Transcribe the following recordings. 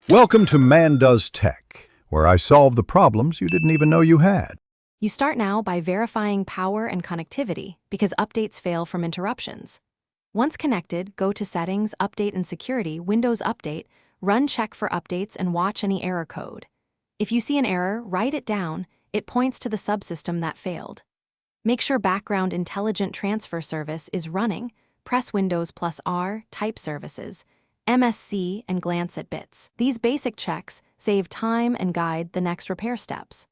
Welcome to Man Does Tech, where I solve the problems you didn't even know you had. You start now by verifying power and connectivity because updates fail from interruptions. Once connected, go to Settings, Update and Security, Windows Update, run Check for Updates and watch any error code. If you see an error, write it down. It points to the subsystem that failed. Make sure Background Intelligent Transfer Service is running. Press Windows plus R, type Services, MSC, and glance at bits. These basic checks save time and guide the next repair steps.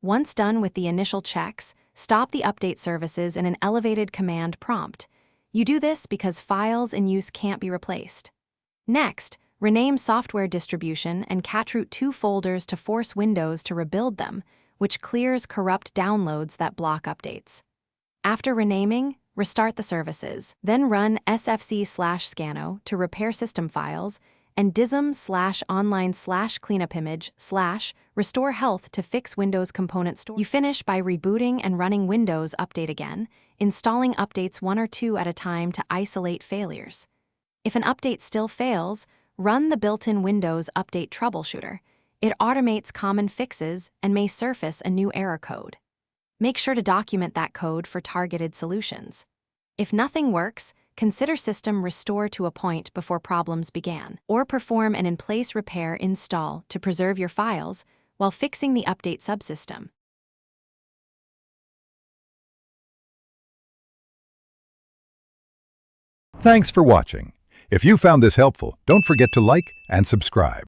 Once done with the initial checks, stop the update services in an elevated command prompt. You do this because files in use can't be replaced. Next, rename software distribution and cacheroute 2 folders to force Windows to rebuild them, which clears corrupt downloads that block updates. After renaming, restart the services. Then run sfc/scano to repair system files and dism/online/cleanupimage/restore health to fix Windows component store. You finish by rebooting and running Windows Update again, installing updates 1 or 2 at a time to isolate failures. If an update still fails, run the built-in Windows Update Troubleshooter. It automates common fixes and may surface a new error code. Make sure to document that code for targeted solutions. If nothing works, consider system restore to a point before problems began, or perform an in-place repair install to preserve your files while fixing the update subsystem. Thanks for watching. If you found this helpful, don't forget to like and subscribe.